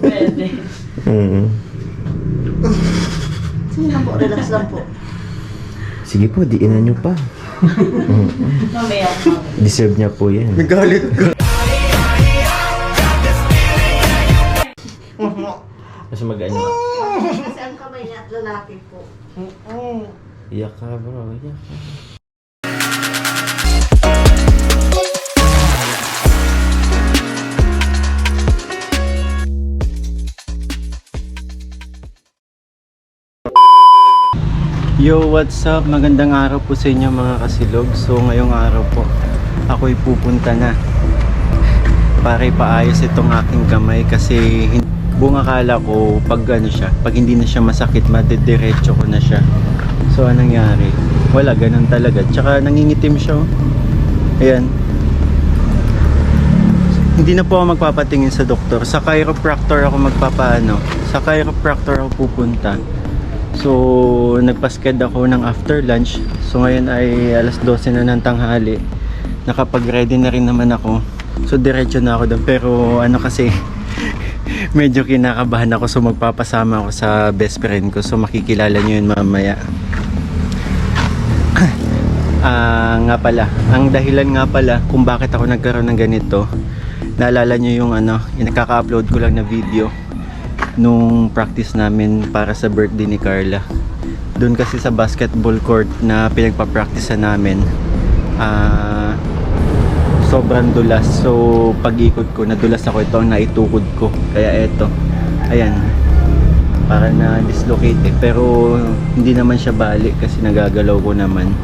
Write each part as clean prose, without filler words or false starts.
Pwede. Sige lang po, relax lang po. Sige po, diinan nyo pa. Mamaya. Deserve niya po yan. Nagalit ka. Mas mag-ano ka? Kasi ang kamay niya at lalaki po. Iyak ka bro, iyak ka. Yo, what's up? Magandang araw po sa inyo mga kasilog. So ngayong araw po, ako'y pupunta na para ipaayos itong aking kamay kasi buong akala ko pag ano siya, pag hindi na siya masakit, madediretso ko na siya. So anong nangyari? Wala, ganun talaga. Tsaka nangingitim siya. Ayan. Hindi na po ako magpapatingin sa doktor. Sa chiropractor ako magpapaano. Sa chiropractor ako pupunta. So, nagpasked ako ng after lunch. So, ngayon ay alas 12 na ng tanghali. Nakapag-ready na rin naman ako. So, diretso na ako doon. Pero, ano kasi, medyo kinakabahan ako. So, magpapasama ako sa best friend ko. So, makikilala nyo yun mamaya. Nga pala. Ang dahilan nga pala kung bakit ako nagkaroon ng ganito. Naalala nyo yung ano, yung nakaka-upload ko lang na video nung practice namin para sa birthday ni Carla. Doon kasi sa basketball court na pinagpa-practice namin, sobrang dulas. So pag-ikot ko, nadulas ako. Ito ang naitukod ko. Kaya eto, ayan, para na dislocate eh. Pero hindi naman siya balik kasi nagagalaw ko naman.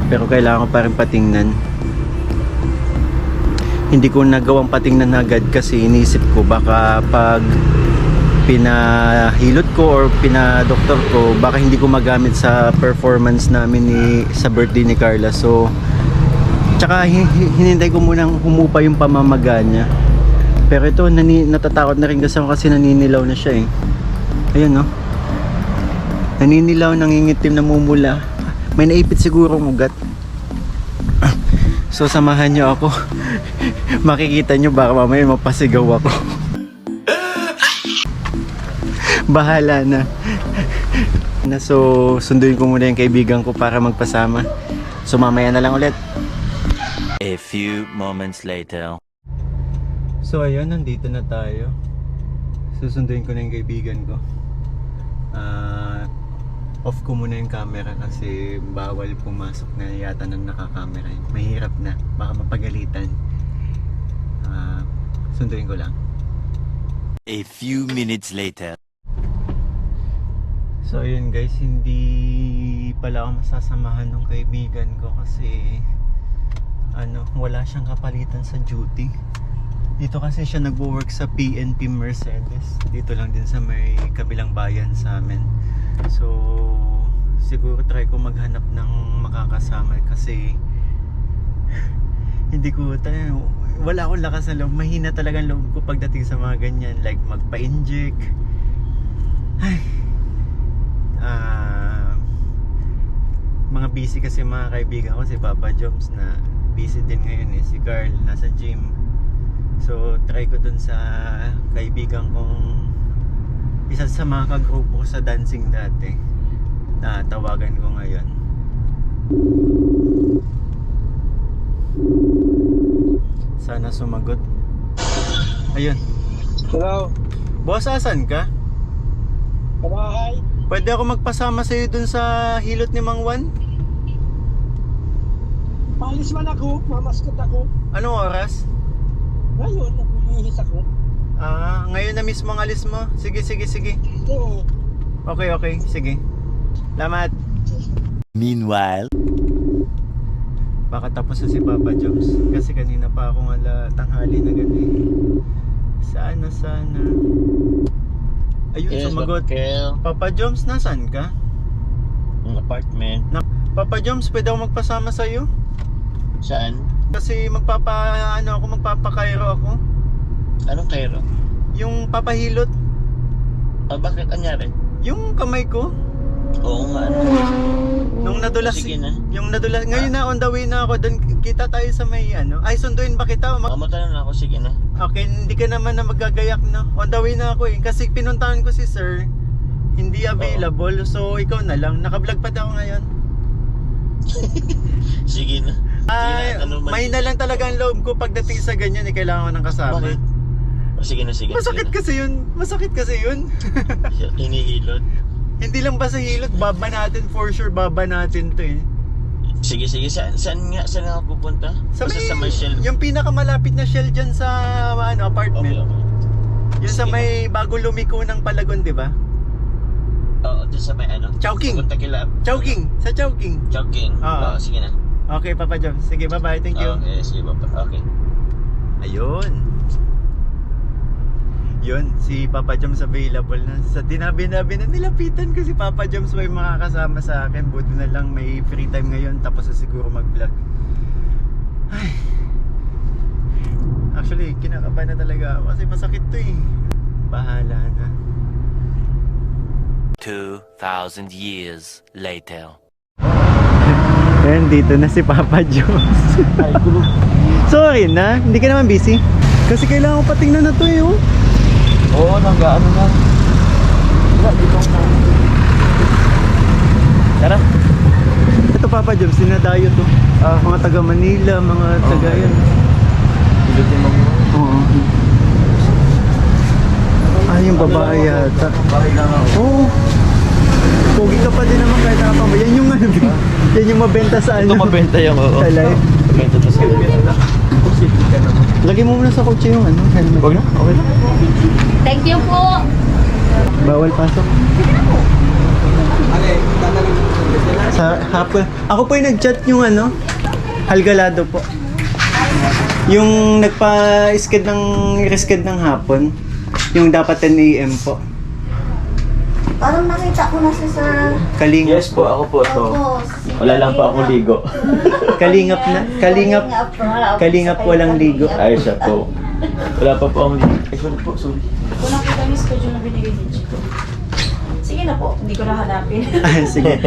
Pero kailangan ko pa rin patingnan. Hindi ko nagawang patingnan agad kasi iniisip ko baka pag pinahilot ko or pinadoktor ko, baka hindi ko magamit sa performance namin sa birthday ni Carla. So tsaka hinintay ko munang humupa yung pamamaga niya. Pero ito, natatakot na rin kasi naninilaw na siya eh. Ayan no, naninilaw, nangingitim, namumula. May naipit siguro ugat. So samahan niyo ako. Makikita niyo baka mamaya mapasigaw ako. Bahala na. So sunduin ko muna yung kaibigan ko para magpasama. So mamaya na lang ulit. A few moments later. So ayun, nandito na tayo. Susunduin ko na yung kaibigan ko. Off ko muna yung camera kasi bawal pumasok na yata ng nakakamera. Mahirap na, baka mapagalitan. Sunduin ko lang. A few minutes later. So ayun guys, hindi pala ako masasamahan ng kaibigan ko kasi wala siyang kapalitan sa duty. Dito kasi siya nagwo-work sa PNP Mercedes. Dito lang din sa may kabilang bayan sa amin. So siguro try ko maghanap ng makakasama kasi hindi ko wala akong lakas na loob. Mahina talaga ang loob ko pagdating sa mga ganyan, like magpa-inject. Ay, mga busy kasi mga kaibigan ko. Si Papa Joms na busy din ngayon eh. Si Carl nasa gym. So try ko dun sa kaibigan kong isa sa mga kagrupo ko sa dancing dati. Tawagan ko ngayon. Sana sumagot. Ayun. Hello, Boss, asan ka? kabahay. Pwede ako magpasama sa iyo dun sa hilot ni Mang Juan? Palis man ako, mamaskot ako. Anong oras? Ngayon, nagbibihis ako. Ngayon na mismo ang alis mo? Sige. Oo. Okay, sige. Salamat. Meanwhile. Baka tapos na si Papa Joms. Kasi kanina pa akong tanghali na gano'n. Sana. Ayun, sumagot. Papa Joms, nasan ka? Ang apartment. Papa Joms, pwede ako magpasama sa iyo? Saan? Kasi magpapakairo ako. Anong Cairo? Yung papahilot. Bakit? Anyari? Yung kamay ko. Oo nga, ano. Nung nadulas, Sige na. yung nadulas, ngayon na on the way na ako, doon kita tayo sa may ano. Ay, sunduin ba kita? Mamatay na ako, sige na. Okay, hindi ka naman na magagayak, no? On the way na ako eh. Kasi pinuntahan ko si sir, hindi available. So, ikaw na lang. Naka-vlog pa ako ngayon. Sige na. Ay, may na lang talaga ang loob ko pagdating sa ganyan eh. Kailangan ko ng kasama. Bakit? Sige na, sige. Masakit kasi yun. Masakit kasi yun. Hinihilot. Hindi lang ba sa hilot, baba natin for sure, baba natin to eh. Sige, sige. Saan nga ako pupunta? Sa Basta may, sa may Shell. yung pinakamalapit na Shell dyan sa ano, Okay, apartment. okay. Yung sa Sige. may bago lumiko ng Palagon, di ba? Oo, doon sa may ano? Chowking. Pupunta kila. Chowking, sa Chowking. Chowking. Oo. Oo, sige na. Okay, Papa John. Sige, bye-bye. Thank you. Okay, sige pa. Okay. Ayun. Yun, si Papa Joms available na. Sa dinabi-nabi na nilapitan ko si Papa Joms, may makakasama sa akin. Buti na lang may free time ngayon, tapos na siguro mag-vlog. Ay. Actually, kinakabahan na talaga ako kasi masakit to eh. Bahala na. 2,000 years later. Ayan, dito na si Papa Joms. Sorry na, hindi ka naman busy. Kasi kailangan ko patingnan na to eh, oh. Oo, nag-ano na. Wala, dito na. Tara. Ito Papa Joms, sinadayo to. Mga taga Manila, mga taga yan. Pilutin mo. Oo. Yung babae yata. Bakit lang ako? Oo. Pogi ka pa din naman kahit nakapang. Yan yung ano, yan yung mabenta sa Ito ano. mabenta yung oo. Sa live. Mabenta to sa live. Lagay mo muna sa kotse yung ano, helmet. Huwag na, okay na. Thank you po. Bawal pasok. Sa hapon. Ako po yung nag-chat yung ano, Halgalado po. Yung nagpa-sked ng hapon. Yung dapat 10 AM po. Parang nakita ko na si Sir. Kalingap Yes po, ako po to. Opo, Wala lang po akong ligo. Kalingap na. Kalingap walang ligo. Ay, siya po. Wala pa po akong ligo. Ay, sorry po, sorry. Kung nakita yung schedule na binigay ni Chico. Sige na po, hindi ko na hanapin. Ah, sige.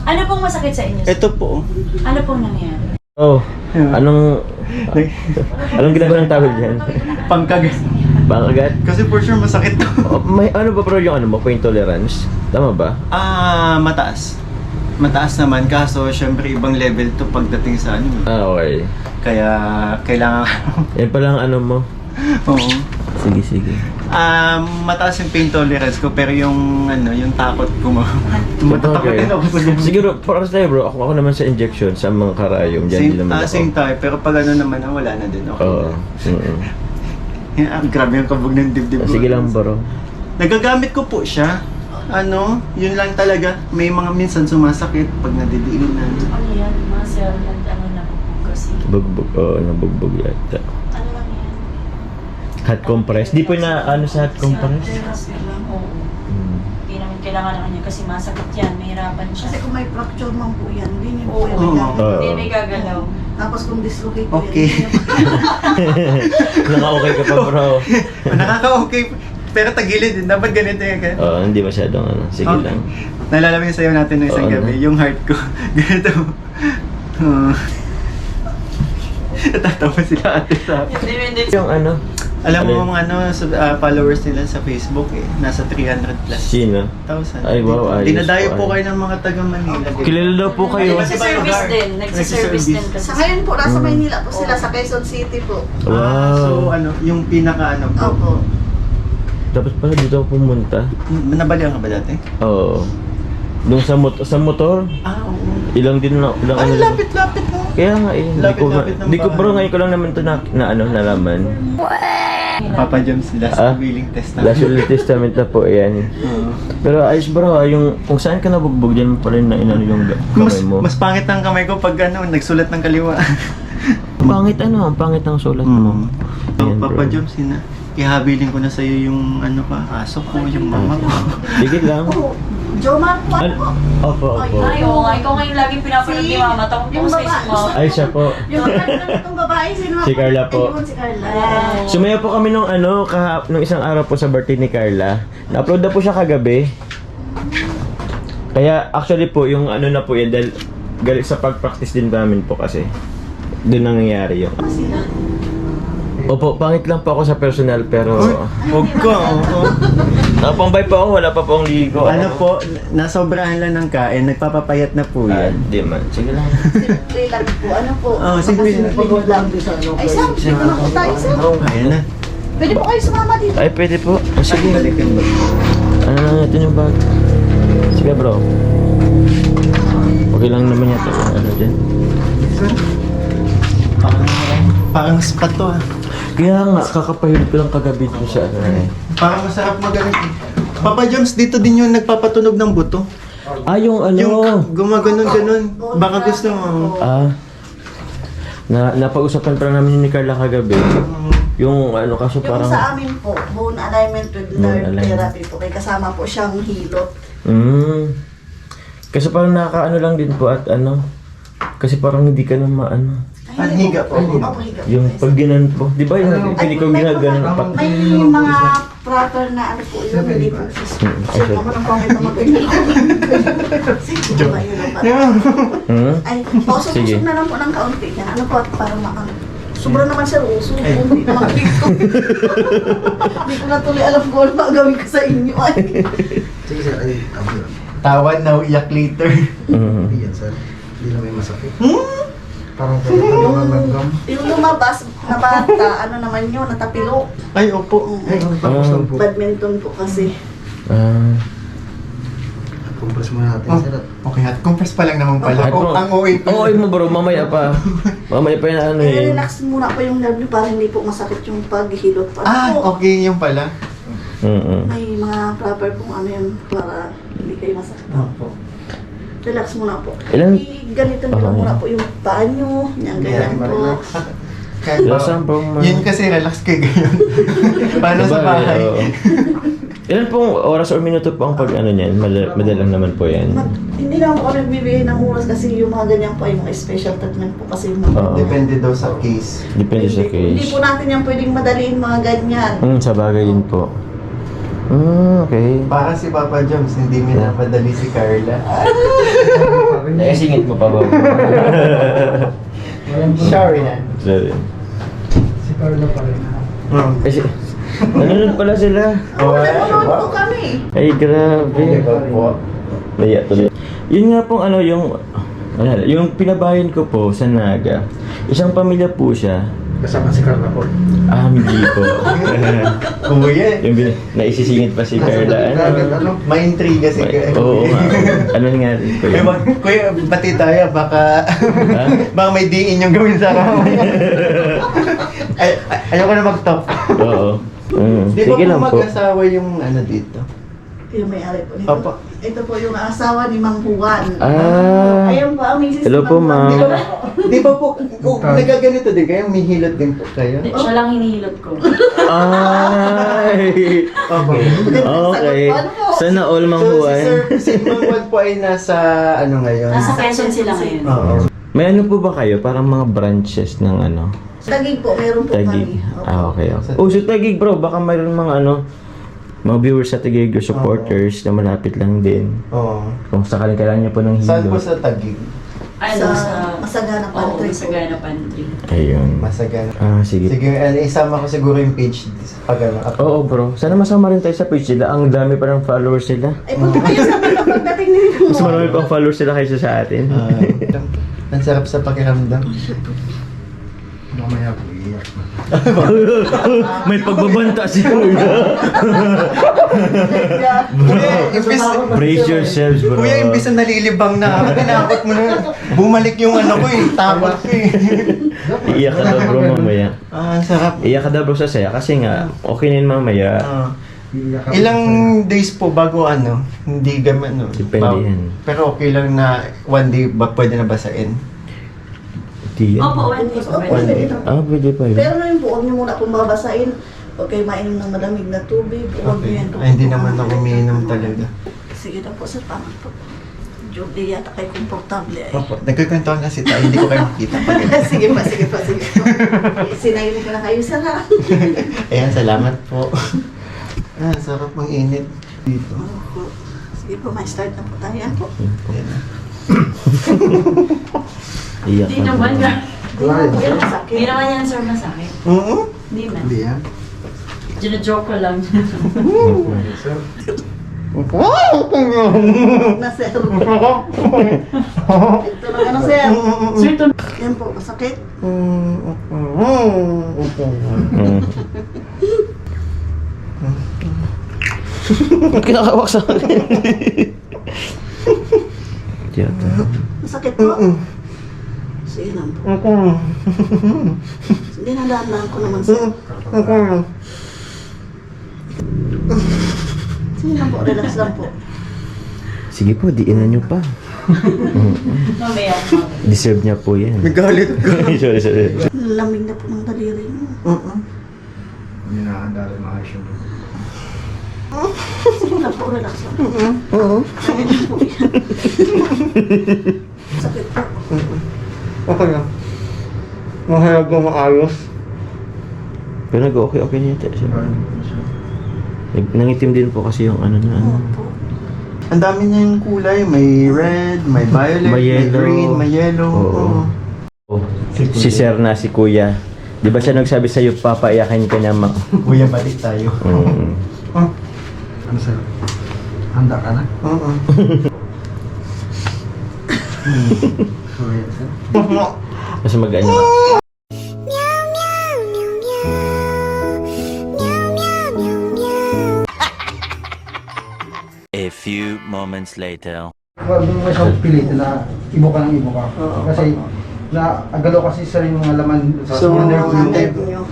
Ano pong masakit sa inyo? Ito po. Ano pong nangyari? Oh, anong ginagawa ng tawag dyan? Pangkagat. Bakagat? Kasi for sure masakit to. Oh, may ano ba bro yung ano mo, pain tolerance? Tama ba? Mataas. Mataas naman kaso syempre ibang level to pagdating sa ano. Okay. Kaya kailangan Yan palang ano mo. oo. Sige, sige. Mataas yung pain tolerance ko pero yung ano, yung takot ko matatakotin ako sa ganun. Siguro, para sa bro, ako naman sa injection, sa mga karayom, dyan din naman ako. Same time, pero pag ano naman, wala na din. Okay. Oo. Grabe yung kabog ng dibdib ko. Sige lang bro. Nagagamit ko po siya. Ano, yun lang talaga. May mga minsan sumasakit pag nadidiin na. Ano yan? Muscle and ano na po kasi. Bugbog, oo, nabugbog yata. Ano lang yan? Hot compress? Di po na ano sa hot compress? Oo. Hindi naman kailangan naman yan kasi masakit yan. Mahirapan siya. Kasi kung may fracture man po yan, hindi niyo Oo. po yan magagawa. Oo. Hindi may gagalaw. Tapos kung dislocate po Okay. yan, Naka-okay ka pa bro. Nakaka-okay. Pero tagilid din. Dapat ganito yan. Oo, hindi masyadong ano. Sige Okay. lang. Naalala mo yung sayo natin ng isang Oo, gabi. ano? Yung heart ko. Ganito. Natatawa sila ate sa akin. Hindi. Yung ano? Alam mo Alin? mga ano, followers nila sa Facebook eh. Nasa 300 plus. Sino? 1,000. Ay, wow, ayos Dinadayo po, po kayo ng mga taga Manila. Kilala daw po kayo. Nagsiservice din. Nagsiservice din kasi. sa ngayon po, nasa Maynila po sila, sa Quezon City po. So Wow. ano, yung pinaka ano po. Opo. Tapos pala dito ako pumunta. Nabalihan ka ba dati? Oo. Doon sa motor, Oo. ilang din na, ilang Ay, ano lang. lapit-lapit mo. Kaya nga eh, Lapit-lapit ng hindi ko bahay. bro, ngayon ko lang naman to na ano, nalaman. Papa Joms, last willing test na. Last Will Testament na po, yan. Oo. Pero ayos bro, yung kung saan ka nabugbog, dyan mo pa rin na inano yung kamay mo. Mas pangit ang kamay ko pag ano, nagsulat ng kaliwa. Pangit ano, ang pangit ang sulat mo. Ayan, Papa bro. Joms, ihabilin ko na sa'yo yung ano pa, aso ko, yung mama ko. Sige lang. Oh, Jomar po, ano po? Opo, opo. Ay, oo nga. Ikaw ngayon laging pinapanood ni Mama. Takot yung ko sa baba- isma. Ay, siya po. Yung itong babae, sino Si Carla po. Ayun, si Carla. Sumayaw po kami nung ano, nung isang araw po sa birthday ni Carla. Na-upload na po siya kagabi. Kaya actually po, yung ano na po yan, dahil galing sa pag-practice din namin po kasi. Doon nangyayari yung... Opo, pangit lang po ako sa personal pero... Huwag ka, oo. Napambay pa ako, wala pa po akong ligo. Ano po, nasobrahan lang ng kain, nagpapapayat na po Ah, yan. di man. Sige lang. Simple lang po. Ano po? Oo, simple lang. Simple lang. Ay, Sam, dito na po tayo, Sam. Ayan na. Pwede po kayo sumama dito. Ay, pwede po. Oh, sige. Ano lang natin yung bag? Sige bro. Okay lang naman yata yung ano dyan. Parang spa to ah. Kaya nga, kakapahilip ko lang kagabi dun sa ano eh. Parang masarap magaling. Papa Joms, dito din yung nagpapatunog ng buto. Ah, yung ano? Yung gumaganon-ganon. Baka gusto mo. Ah, napag-usapan pa namin ni Carla kagabi. Yung ano, kaso Yung parang... sa amin po, bone alignment with Bone nerve alignment. therapy po. Kaya kasama po siyang hilot. Kasi parang nakakaano lang din po at ano. Kasi parang hindi ka na maano. Ang higa po. Opo, higa po. Yung pag ginan po. Di ba yung hindi ko ginaganon pa? May mga proper na ano po yun, hindi po. Sige, ako nang pangit na mag-ganyan. Sige, ba yun ang Hmm? Ay, Sige. pausok-usok na lang po ng kaunti niya. Ano po, para sobra naman siya uso. Hindi naman dito. Hindi ko na tuloy alam kung ano ba gawin ko sa inyo. Ay. Sige sir, ay, tama yun. Tawad na iyak later. Hindi yan sir. Hindi na may masakit. Parang kaya nagam. Yung lumabas na bata, ano naman yun, natapilok. Ay, opo. Ay, tapos lang po. Badminton po kasi. Compress muna natin sir. Okay, at compress pa lang naman pala. At mo- Ang OA pa. Oo, mo bro, mamaya pa. Mamaya pa yung ano eh. I-relax muna po yung nerve niyo para hindi po masakit yung paghihilot pa. Ah, okay yung pala. May mga proper pong ano yun para hindi kayo masakit. Opo. Relax muna po. Ilan? Ganito nyo lang muna po yung paa nyo. Yan, ganyan po. Saan po? Yun kasi relax kay gayon. Paano sa bahay? Oo. Ilan pong oras or minuto po ang pag ano niyan? Madalang naman po yan. Hindi naman po kami nagbibigay ng oras kasi yung mga ganyan po ay mga special treatment po kasi yung mga Oo. Depende daw sa case. Depende sa Hindi case. po natin yan pwedeng madaliin mga ganyan. Sa bagay din po. Okay. Para si Papa Joms, hindi minamadali si Carla. Naisingit mo pa ba? Sorry na. Sorry. Si Carla pa rin. Kasi, nanonood pala sila. Nanonood po kami. Ay, grabe. Naya tuloy. Yun nga pong ano, yung pinabayan ko po sa Naga. Isang pamilya po siya. Kasama si Carla po. Hindi po. Kuya, Yung naisisingit pa si Carla. Ano? may intriga si Carla. Oo nga. Ano nangyari ko yun? Kuya, bati tayo, baka baka may diin yung gawin sa kamay. Ayoko na mag-talk. Oo. Di ba Sige po lang po. mag-asawa yung ano dito? Yung may-ari po nito. Opo. Ito po yung asawa ni Mang Juan. Ayun po ang misis Hello ni po, Mang Juan. ma'am. Di ba po, kung nagaganito din kayo, may hilot din po kayo? Hindi, siya lang hinihilot ko. Ay! Okay. Okay. Sana all So, manghuan. si Mang Juan po ay nasa ano ngayon? Nasa Quezon sila ngayon. Oo. May ano po ba kayo? Parang mga branches ng ano? Tagig po, meron po Tagig. kami. Opo. Okay. Oh, so Tagig bro, baka mayroon mga ano, mga viewers sa Tagig or supporters na malapit lang din. Oo. Kung sakaling kailangan niya po ng Saan po hilot. sa Tagig? Ano, Sa Masagana Oo, Pantry. Masagana Pantry. Ayun. Masagana. Sige. Sige, isama ko siguro yung page pag ano. Oo bro, sana masama rin tayo sa page nila. Ang dami pa ng followers nila. Ay, punta kayo sa mga pagdating nito. Mas marami pang followers nila kaysa sa atin. Ang sarap sa pakiramdam. Mamaya po iiyak na. May pagbabanta si Kuya. Kuya, imbis, Brace yourselves bro. kuya, imbis na nalilibang na ako, tinakot mo na. Bumalik yung ano ko takot ko Iiyak ka daw bro mamaya. ang sarap. Iiyak ka daw bro sa saya kasi nga okay na yun mamaya. Iiyak ka. Ilang days po bago ano, hindi gaman no. Depende yan. Pero okay lang na one day ba pwede na basain? Di yan. Opo, one day. Pwede na. Pwede pa yun. Pero ngayon po, huwag niyo muna pong babasain. Huwag kayo mainom ng malamig na tubig. Huwag niyo Okay. yan. Ay, hindi naman ako umiinom talaga. Sige na po, sir. Tama po. Joke yata kayo komportable ay. Opo, nagkikwentuhan kasi tayo, hindi ko kayo makita pag Sige pa, sige pa, sige pa. Sinayin ko na kayo, sir, ha? Ayan, salamat po. Sarap mang init dito. Sige po, may start na po tayo. Yan po. Iyak Hindi na naman po. nga. Wala yun. Yan ang Hindi sakit. naman yan, sir, masakit. Oo. Hindi man. Hindi yan. Gina-joke ko lang. Sir. Na sir. Ito na ano sir. Sir, to Yan po, masakit. Kinakawak sa akin. Tiyata. Masakit po. Sige lang po. Sige na, dahan ko naman sir. Sige lang po, relax lang po. Sige po, diinan nyo pa. mamaya. Deserve niya po yan. Nagalit ka. sorry. Lamig na po ng daliri mo. Hindi na handala maayos yung Sige lang po, relax lang po. Oo. Kaya lang po yan. Sakit po. Okay lang. Mahayag mo maayos. Pero nag-okay niya tayo siya. Nangitim din po kasi yung ano na ano. Opo. Ang dami niya yung kulay. May red, may violet, May may, yellow. green, may yellow. Oo. Oh, si Sir na, si Kuya. Di ba siya nagsabi sa'yo, papaiyakin ka niya Kuya, balik tayo. Ano sir? Handa ka na? Oo. So yan sir. Mas mag-ano. A few moments later. Huwag mo siyang pilitin na ibo ka ng ibo ka. Kasi agalo kasi sa yung mga laman sa So, mga nerve Mga yung nerve nyo.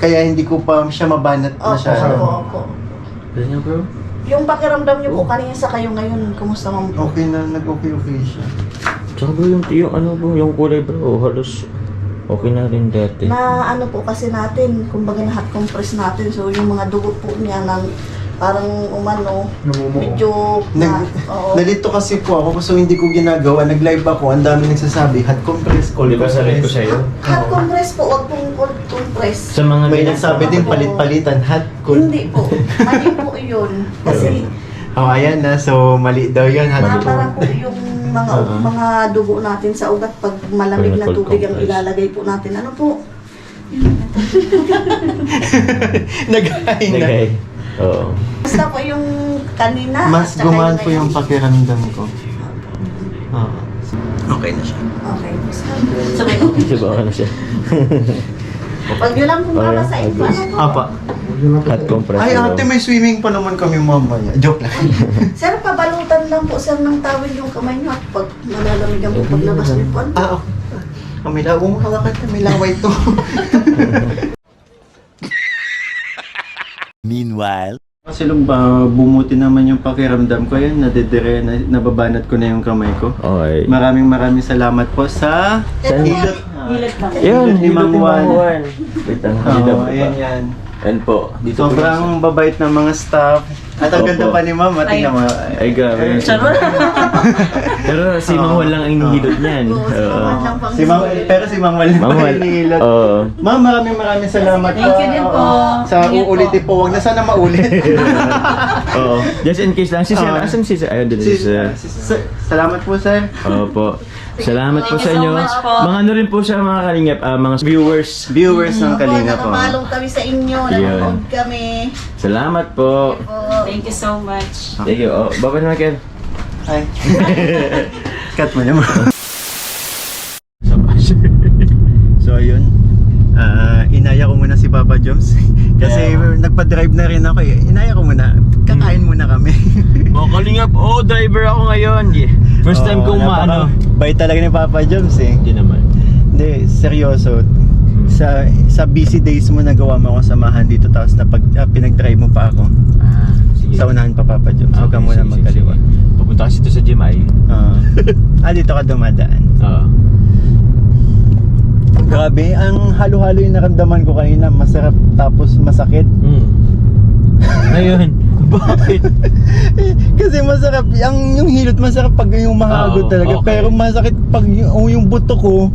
Kaya hindi ko pa siya mabanat Opo, masyado. opo. Ganyan bro? Yung pakiramdam nyo po kanina sa kayo ngayon, kumusta mo po? Okay na, nag-okay siya. Tsaka bro, yung ano bro, yung kulay bro, halos okay na rin dati. Na ano po kasi natin, kumbaga na hot compress natin, so yung mga dugo po niya ng parang umano, namumuo. medyo oo. Nalito kasi po ako so hindi ko ginagawa. Nag-live ako, ang dami nagsasabi, hot compress, cold Di ba sabi ko compress. sa'yo? Hot compress po, huwag pong cold compress. Sa mga May nagsabi din palit-palitan, hot, cold. Hindi po, mali po yun. Kasi Oh, ayan na. So, mali daw yun. Hot, para po yung mga dugo natin sa ugat pag malamig na Cold tubig ang compress. ilalagay po natin. Ano po? Nag-high na. Nagay. Oo. Basta po yung kanina. Mas at saka gumaan po ngayon. yung pakiramdam ko. Oo. Okay na siya. Okay. Sabay, Diba ano siya? Pag yun lang pumala sa inyo, ano po? Apa. Hot compress. Ay, bro. ate, may swimming pa naman kami mamaya. Joke lang. Sir, pabalutan lang po sir ng tawil yung kamay nyo at pag nalalamigan po paglabas niyo po. Ano? Okay. May laway mo hawakan na. May laway to. Meanwhile. Kasi nung bumuti naman yung pakiramdam ko, yan, nababanat ko na yung kamay ko. Okay. Maraming salamat po sa hilot. hilat lang. Yun, Hilot ni Mang Juan. Wait lang. Oo, ayan yan. Yan po. Dito po Sobrang babait ng mga staff. At ang Opo. ganda pa ni Mama. Tingnan mo. Ay, grabe. Charot. Pero si Mang Juan lang ang inihilot niyan. Oo, si Oo. Mama lang pang Si Mang, pero si Mang Juan Mang pa Juan. hinihilot. Oo. Ma'am, maraming salamat Thank you din po. Sa Thank you uulitin po. Huwag na sana maulit. Oo. Just in case lang. Si Sir, asan si Sir? Ayun, din si Sir. Salamat po, sir. Opo. Salamat po Thank sa you so inyo. much po. Mga ano rin po siya mga kalingap, mga viewers. Viewers ng Kalinga po. Nakamalong kami sa inyo, nanonood kami. Salamat po. Thank you so much. Thank you. Oh, baba naman Ken. Hi. Cut mo naman. So yun, inaya ko muna si Papa Joms. Kasi nagpa-drive na rin ako eh. Inaya ko muna. Kakain muna kami. Oh, kalingap. Oh, driver ako ngayon. First time kong maano. Bait talaga ni Papa Joms eh. Hindi naman. Hindi, seryoso. Sa busy days mo nagawa mo akong samahan dito tapos na pinag-drive mo pa ako. Sige. Sa unahan pa Papa Joms. Huwag ka muna magkaliwa. Pupunta kasi ito sa gym ay. Dito ka dumadaan. Oo. Grabe, ang halo-halo yung naramdaman ko kanina. Masarap tapos masakit. Ngayon, bakit? Kasi masarap, yung hilot masarap pag yung mahagod Oo, talaga. okay. Pero masakit pag yung buto ko,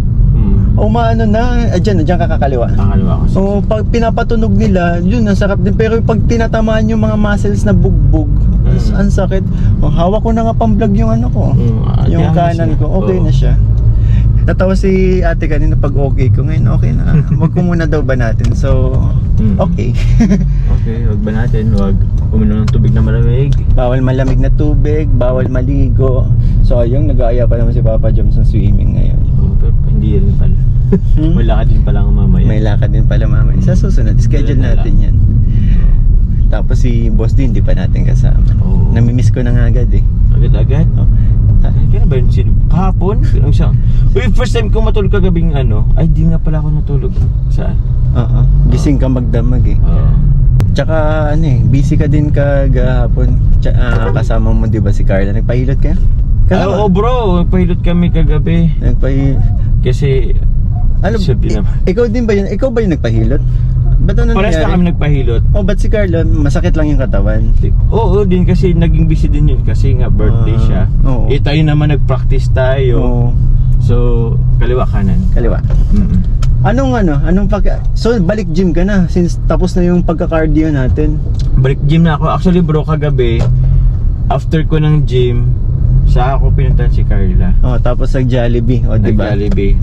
umaano na, dyan kakakaliwa. Akalawa ko. So pag pinapatunog nila, yun, ang sarap din. Pero pag tinatamaan yung mga muscles na bugbog, Ang sakit. Oh, hawak ko na nga pang-vlog yung ano ko. Yung kanan ko. Okay na siya. Natawa si ate kanina pag okay ko. Ngayon okay na. Wag ko muna daw ba natin. So, okay. Okay, wag ba natin? Wag uminom ng tubig na malamig. Bawal malamig na tubig, bawal maligo. So, ayun, nag-aaya pa naman si Papa Joms ng swimming ngayon. Pero hindi yan pala. May lakad din pala ang mamaya. May lakad din pala mamaya. Sa susunod, schedule natin yan. Tapos si Boss din, hindi pa natin kasama. Oo. Namimiss ko na nga agad eh. Agad-agad? Oh. Kaya ba yun? Kahapon? Uy, first time ko matulog kagabing ano. Ay, di nga pala ako natulog. Saan? Oo. Gising ka magdamag eh. Oo. Tsaka ano eh, busy ka din kagahapon. Kasama mo di ba si Carla? Nagpahilot ka? Oo bro, nagpahilot kami kagabi. Kasi, Ano, siyempre naman. ikaw din ba yun? Ikaw ba yung nagpahilot? Ba't ano Pares na nangyari? kami nagpahilot. Oh, ba't si Carla, masakit lang yung katawan? Oo din kasi naging busy din yun kasi nga birthday siya. Oo. Eh tayo naman nag-practice tayo. Oo. So, kaliwa kanan. Kaliwa. Mm-mm. Anong so balik gym ka na since tapos na yung pagka-cardio natin. Balik gym na ako. Actually bro, kagabi, after ko ng gym, sa ako pinuntahan si Carla. Oh, tapos nag Jollibee, oh, di ba? Nag-Jollibee.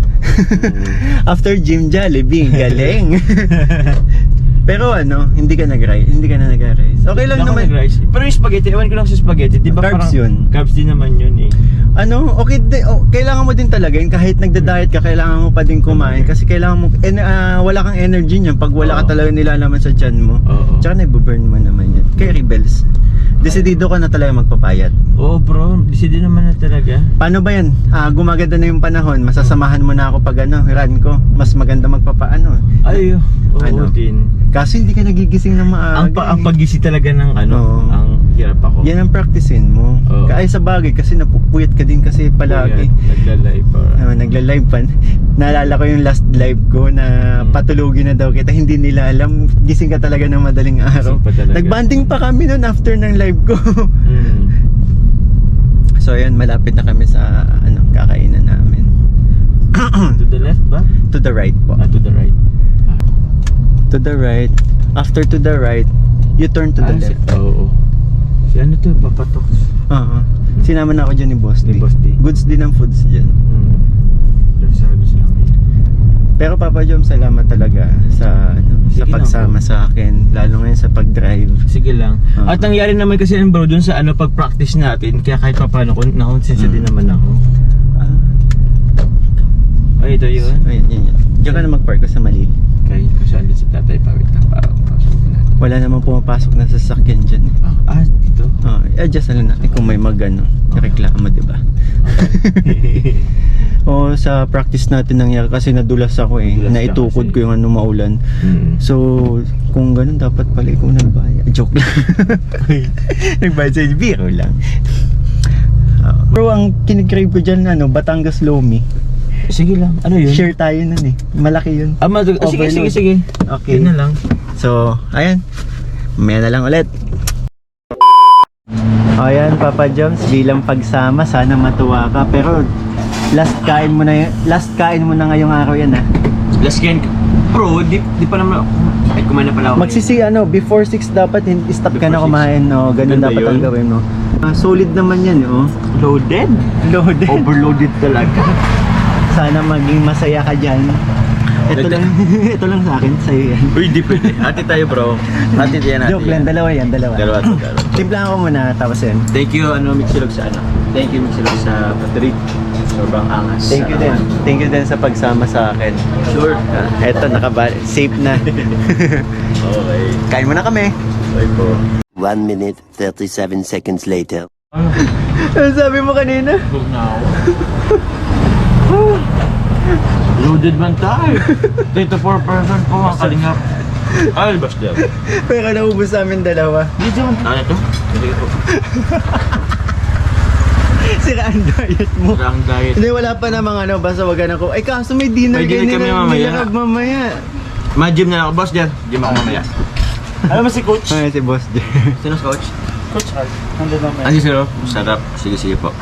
After gym Jollibee, galing. Pero ano, hindi ka na nag-rice. Okay lang naman. Nag-rice. Pero yung spaghetti, ewan ko lang sa spaghetti, di ba Carbs parang yun. Carbs din naman yun eh. Ano, okay, kailangan mo din talaga yun. Kahit nagda-diet ka, kailangan mo pa din kumain. Kasi kailangan mo, wala kang energy niyan pag wala ka talaga nilalaman sa tiyan mo. Oo. Tsaka na-burn mo naman yan. Kaya rebels, desidido ka na talaga magpapayat. Oo bro, busy din naman na talaga. Paano ba yan? Gumaganda na yung panahon, masasamahan mo na ako pag run ko. Mas maganda magpapaano. Ay, oo din. Kasi hindi ka nagigising ng maaga. Ang pag-gising talaga ng ano, Oo. ang hirap ako. Yan ang practicein mo. Oo. Kaya sa bagay, kasi napupuyat ka din kasi palagi. Nagla-live para. Nagla-live pa. Naalala ko yung last live ko na patulugin na daw kita. Hindi nila alam. Gising ka talaga ng madaling araw. Gising pa talaga. Nagbanding pa kami noon after ng live ko. Mm. So ayan, malapit na kami sa kakainan namin. To the left ba? To the right po. To the right. To the right. After to the right, you turn to the left. Oo. Si ano to, papatok. Sinama na ako dyan ni Boss D. Ni Boss D. Goods din ang foods dyan. Sabi sila may. Pero Papa Jom, salamat talaga sa sa Sige pagsama sa akin, lalo ngayon sa pag-drive. Sige lang. Oo. At nangyari naman kasi bro dun sa pag-practice natin, kaya kahit pa paano na-conscious din naman ako. Ay, ito yun. Ayun, yun. Diyan ka na mag-park ko sa Malili. Kahit kung saan din si tatay, pawit lang para pasok natin. Wala namang pumapasok na sasakyan dyan. Dito? Adjust na lang natin kung may reklamo, di ba? Sa practice natin nangyari kasi nadulas ako eh. Nadulas ka Naitukod kasi. ko yung maulan. So, kung ganun, dapat pala ikaw nagbayad. Joke lang. Nagbayad sa biro lang. Bro, ang kinikrave ko dyan, Batangas Lomi. Sige lang. Ano yun? Share tayo nun eh. Malaki yun. Sige. Okay. Yun na lang. So, ayan. Mamaya na lang ulit. Ayan, Papa Joms, bilang pagsama, sana matuwa ka. Pero, last kain mo na ngayong araw yan ha. Last game. Bro, di pa naman. Ay, kumain na pala ako. Before 6 dapat stop ka na Before 6. kumain. No? Ganun Ganda dapat yun. ang gawin mo. Solid naman yan, oh. Loaded? Loaded. Overloaded talaga. Sana maging masaya ka dyan. Ito lang sa akin, sa'yo yan. Uy, di pwede. Ate tayo bro. Ate yan, Joke lang, dalawa yan. Dalawa. Timplahan ko muna, tapos yan. Thank you, Mixilog sa Thank you, Mixilog sa Patrick. Sobrang angas. Thank you din. Thank you din sa pagsama sa akin. Sure. Eto, safe na. Okay. Kain mo na kami. Okay po. 1 minute, 37 seconds later. Ano sabi mo kanina? Book na ako. Loaded man tayo. 3 to 4 person po ang kalingap. Ay, basta. Pero naubos namin dalawa. Dito man. Ano to? Sige po. Sira ang diet mo. Sira ang diet. Hindi, wala pa namang basta wag na ko. Ay, kaso may dinner May dinner kami mamaya. mamaya. Ma-gym na ako. Boss, Jer. Gym ako mamaya. Alam mo si Coach? Ay, si Boss Jer. Sino si Coach? Coach Al, nandun mamaya. Ano sir? Sarap. Sige po.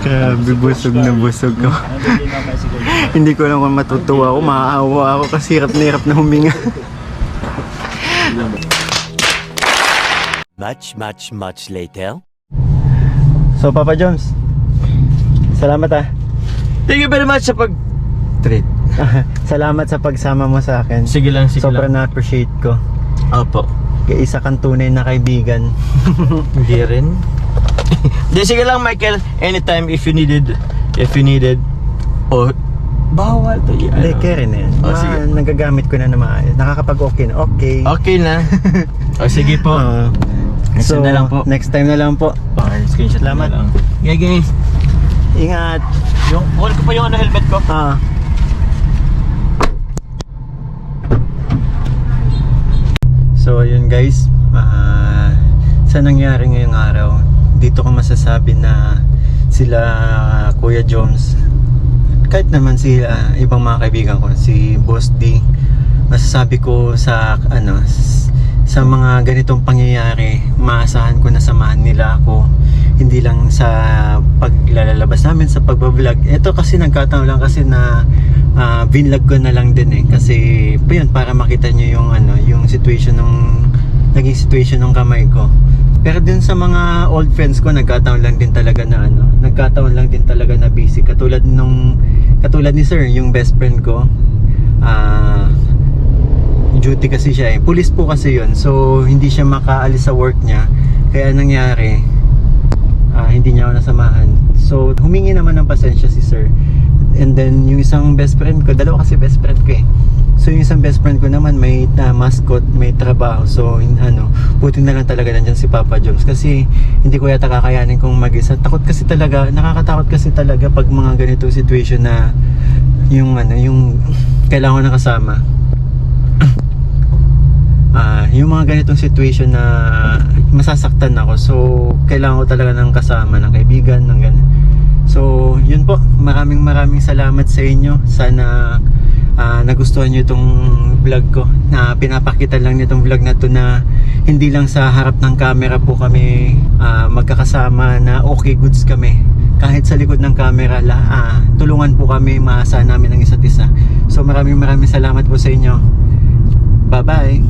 Grabe, busog na busog ko. Hindi ko lang kung matutuwa ako, maaawa ako kasi hirap na huminga. Much later. So Papa Joms, salamat ah. Thank you very much sa pag-treat. Salamat sa pagsama mo sa akin. Sige lang, sige Sobrang lang. na-appreciate ko. Opo. Kaya isa kang tunay na kaibigan. Hindi rin. Hindi, sige lang Michael. Anytime if you needed. Oh, bawal to yan. Hindi, kaya rin yan. Oh, sige. Nagagamit ko na maayos. Nakakapag-okay na. Okay. Okay na. O sige po. Next time na lang po. Next time na lang po. Okay, screenshot Salamat. na lang. Yeah guys. Ingat. Kunin ko pa yung helmet ko. So yun guys, sa nangyari ngayong araw, dito ko masasabi na sila Kuya Joms, kahit naman sila ibang mga kaibigan ko, si Boss D, masasabi ko sa sa mga ganitong pangyayari, maasahan ko na samahan nila ako, hindi lang sa paglalabas namin, sa pagbablog. Ito kasi nagkataon lang kasi na binlog ko na lang din kasi yun, para makita nyo yung yung situation naging situation ng kamay ko. Pero dun sa mga old friends ko, nagkataon lang din talaga na busy, katulad ni Sir, yung best friend ko. Duty kasi siya police po kasi yun, so hindi siya makaalis sa work niya, kaya nangyari hindi niya ako nasamahan. So humingi naman ng pasensya si Sir. And then yung isang best friend ko, dalawa kasi best friend ko so yung isang best friend ko naman may mascot, may trabaho, so buti na lang talaga nandyan si Papa Joms, kasi hindi ko yata kakayanin kung mag-isa. Nakakatakot kasi talaga pag mga ganitong situation na yung kailangan ko na kasama. Yung mga ganitong situation na masasaktan ako, so kailangan ko talaga ng kasama, ng kaibigan, ng ganun. So yun po, maraming salamat sa inyo. Sana nagustuhan nyo itong vlog ko, na pinapakita lang nitong vlog na to na hindi lang sa harap ng camera po kami magkakasama, na okay goods kami. Kahit sa likod ng camera tulungan po kami, maasahan namin ang isa't isa. So maraming salamat po sa inyo. Bye bye.